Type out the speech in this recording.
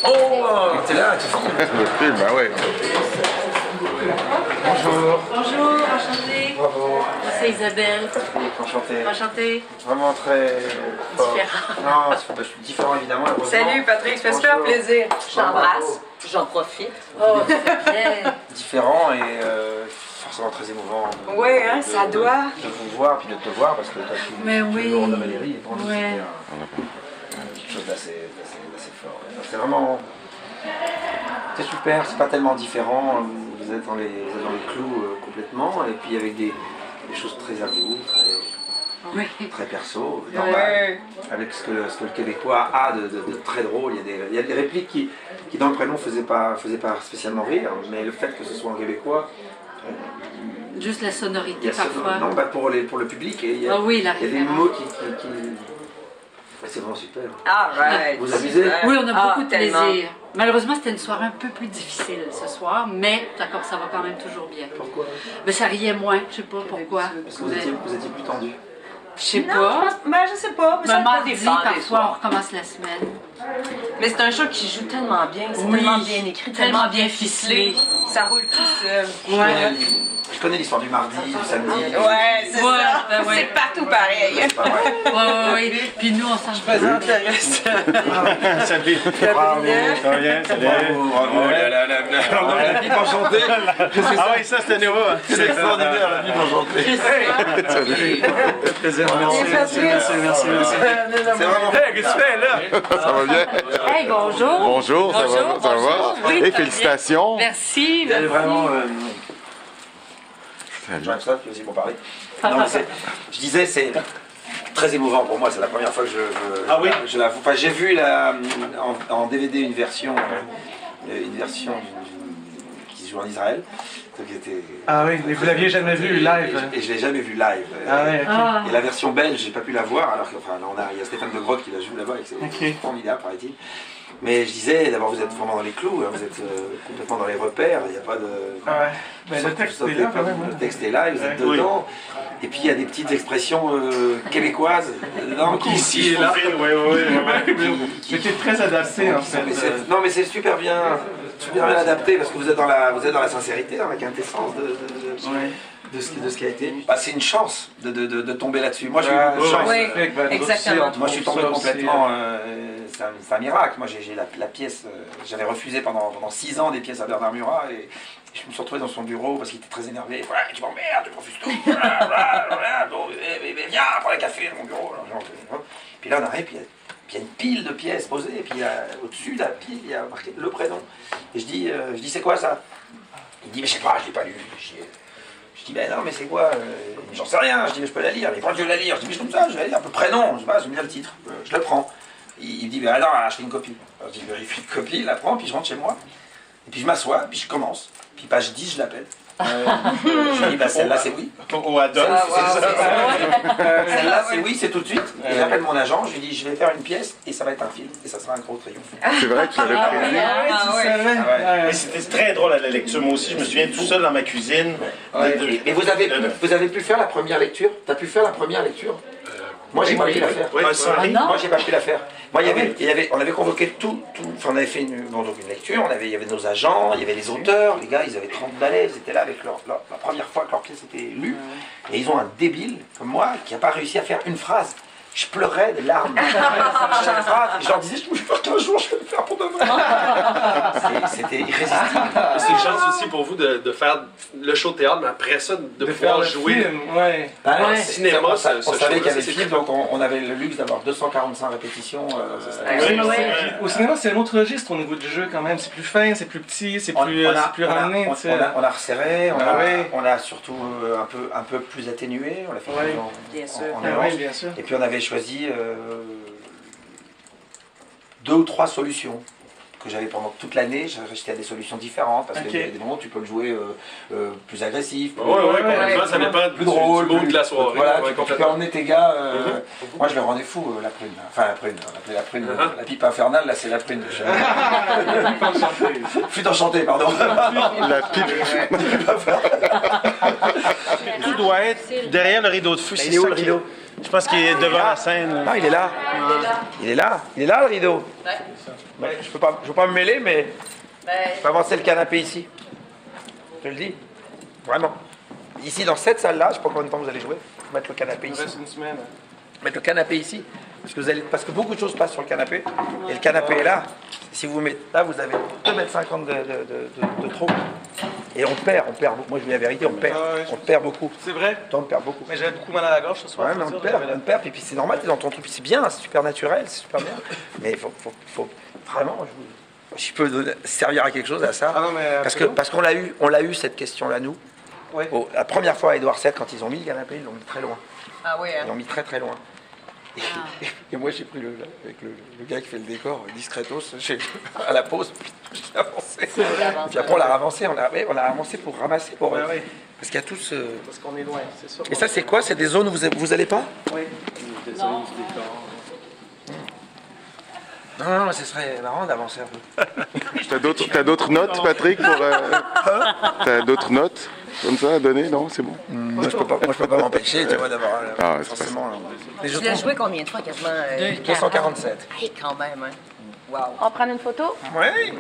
Oh, t'es là, tu filmes. Je filme, ben oui. Bonjour. Bonjour, enchantée. Bravo. Moi c'est Isabelle. Enchanté. Enchantée. Vraiment très fort. Différent. Non, je suis différent évidemment. Salut Patrick, ça fait super Bonjour. plaisir. Je t'embrasse. J'en profite. Oh, bien. Différent et forcément très émouvant. Oui, hein, ça doit. De vous voir puis de te voir parce que toi tu Mais tu oui. es le rôle de Valérie et pour nous Ouais. c'était quelque chose d'assez fort. C'est vraiment. C'est super, c'est pas tellement différent. Vous êtes dans les clous complètement et puis avec des choses très à vous, très perso, normal. Ouais. Avec ce que le Québécois a de très drôle. Il y a des répliques qui dans le prénom faisaient pas spécialement rire, mais le fait que ce soit en québécois. Juste la sonorité Il y a parfois. non, bah pour le public, il y a, Ah oui, la il y a des référence. mots qui... C'est vraiment super. Alright. Vous amusez? Oui, on a beaucoup de tellement. plaisir. Malheureusement, c'était une soirée un peu plus difficile ce soir, mais d'accord, ça va quand même toujours bien. Pourquoi? Mais ça riait moins, je sais pas pourquoi. Parce que vous étiez plus tendu. Je sais Non, pas. je sais pas, mais ça Maman me dit dépend des parfois, on soirs. recommence la semaine. Mais c'est un show qui joue tellement bien, c'est Oui. tellement bien écrit, tellement bien ficelé. Ça roule tout seul. Ouais. Je connais l'histoire du mardi, du samedi. Ouais, c'est Ouais, ça. ben ouais. C'est partout pareil. C'est pas vrai. Oui. Puis nous, on s'en Présente le reste. Salut. Bravo. Ça va bien? Salut. Bravo. La pipe enchantée. Ah oui, ça c'était nouveau. C'est extraordinaire, la pipe enchantée. Salut. Plaisir. Merci. C'est vraiment... Hey, qu'est-ce que tu fais là? Ça va bien? Hey, bonjour. Bonjour, ça va? Bonjour, Ça bonjour. va? Oui, Et très bien. félicitations. Merci. Vous avez merci. vraiment... J'aime ça, puis aussi pour parler. Non, mais je disais, c'est très émouvant pour moi. C'est la première fois que je l'avoue. Enfin, j'ai vu en DVD une version qui se joue en Israël. Donc, Ah oui, mais vous l'aviez jamais vu live? Et je l'ai jamais vu live. Ah ouais, ok. Ah. Et la version belge, j'ai pas pu la voir. Alors que, enfin, là, il y a Stéphane De Groot qui la joue là-bas. Et c'est Ok. formidable, paraît-il. Mais je disais, d'abord, vous êtes vraiment dans les clous. Hein, vous êtes complètement dans les repères. Il n'y a pas de. Ah ouais. Ben, le texte est là quand même. Le texte est là, vous êtes Ouais. dedans. Et puis il y a des petites expressions québécoises dedans qui Ici et là. C'était très adapté en fait. Non mais c'est super bien adapté parce que vous êtes dans la sincérité, dans la quintessence de ce qui a été. Bah, c'est une chance de tomber là-dessus. Moi j'ai eu une chance. Oui, exactement. Moi je suis tombé complètement. C'est un miracle. Moi j'ai la pièce. J'avais refusé pendant 6 ans des pièces à Bernard Murat et je me suis retrouvé dans son bureau parce qu'il était très énervé. Ouais, tu m'emmerdes, tu refuses tout. Viens, prends le café dans mon bureau. Puis là on arrive, puis il y a une pile de pièces posées, et puis au-dessus de la pile, il y a marqué le prénom. Et je dis c'est quoi ça? Il dit mais je sais pas, je l'ai pas lu. Je dis ben non mais c'est quoi? J'en sais rien. Je dis mais je peux la lire. Mais quand je vais la lire, je dis mais je comme ça, je vais la lire. Le prénom, je sais pas, je vais me dire le titre. Je le prends. Il me dit ben non, acheter une copie. Alors, je dis vérifie une copie, il la prend, puis je rentre chez moi. Et puis je m'assois, puis je commence. Puis page 10, je l'appelle. Je dis bah celle-là c'est oui. Au Adolphe, c'est ça? Celle-là c'est oui, c'est tout de suite. Et j'appelle mon agent, je lui dis je vais faire une pièce et ça va être un film. Et ça sera un gros triomphe. C'est vrai que tu l'avais prévu. Mais c'était très drôle à la lecture. Moi aussi, je me souviens tout seul dans ma cuisine. Et vous avez pu faire la première lecture? T'as pu faire la première lecture? Moi j'ai pas pu la faire. Moi j'ai pas pu la faire. Moi on avait convoqué enfin on avait fait une lecture, il y avait nos agents, il y avait les auteurs, les gars ils avaient 30 ballets, ils étaient là avec la première fois que leur pièce était lue, et ils ont un débile comme moi qui n'a pas réussi à faire une phrase. Je pleurais des larmes à chaque phrase, et je leur disais je vais faire 15 jours, je vais le faire pour demain. C'était irrésistible. C'est une chance aussi pour vous de faire le show de théâtre, mais après ça, de pouvoir faire le jouer. film, ouais. Ouais. Cinéma, on ce savait show-là, qu'il y avait c'est le film, donc on avait le luxe d'avoir 245 répétitions. Au cinéma, c'est un autre registre au niveau du jeu quand même. C'est plus fin, c'est plus petit, c'est plus ramené. tu sais. On a resserré, Ah ouais. on a surtout un peu plus atténué, on l'a fait Ouais. Bien sûr. en Ah avance. oui, bien sûr. Et puis on avait choisi 2 ou 3 solutions que j'avais pendant toute l'année. J'étais à des solutions différentes parce qu'il y a des moments où tu peux le jouer plus agressif, Complètement, ça dépend plus drôle, du mood de la soirée. Voilà, Ouais, tu peux complètement. emmener tes gars. Moi je le rendais fou, la prune. Enfin la prune, on l'appelait la prune. La pipe infernale, là c'est la prune. Flûte enchantée, pardon. La pipe. Tout doit être derrière le rideau de feu. Il est où le rideau? Je pense qu'il est devant la scène. Non, il est là. Il est là. Il est là, le rideau. Ouais, je veux pas me mêler, mais je peux avancer le canapé ici. Je te le dis. Vraiment. Ici, dans cette salle-là, je sais pas combien de temps vous allez jouer. Mettre le canapé Il ici. reste une semaine. Mettre le canapé ici. Parce que beaucoup de choses passent sur le canapé. Et le canapé est là. Si vous mettez là, vous avez 2,50 m de trop. Et on perd beaucoup. Moi, je dis la vérité, on perd. Ah ouais, On perd beaucoup. C'est vrai? Toi, on perd beaucoup. Mais j'avais beaucoup mal à la gorge ce soir. Ouais, mais on perd, puis c'est normal, t'es dans ton truc, puis c'est bien, c'est super naturel, c'est super bien. Mais il faut vraiment, je peux servir à quelque chose à ça. Ah non, mais parce qu'on l'a eu cette question-là, nous. Oui. La première fois à Édouard VII, quand ils ont mis le canapé, ils l'ont mis très loin. Ah oui, Ils l'ont mis très très loin. Et moi, j'ai pris avec le gars qui fait le décor, discretos, à la pause, j'ai avancé. Puis après, on l'a avancé, on a avancé pour ramasser, Ouais. parce qu'il y a tout ce... Parce qu'on est loin, c'est sûr. Et ça, c'est quoi? C'est des zones où vous allez pas? Oui. Non, ce serait marrant d'avancer un peu. T'as d'autres notes, Patrick, T'as d'autres notes comme ça à donner? Non, c'est bon. Moi, je peux pas m'empêcher, tu vois, d'avoir Ah, ouais, c'est forcément... Les Tu l'as joué combien de fois? Quasiment 247. Hey, quand même, hein? Wow. On prend une photo? Oui.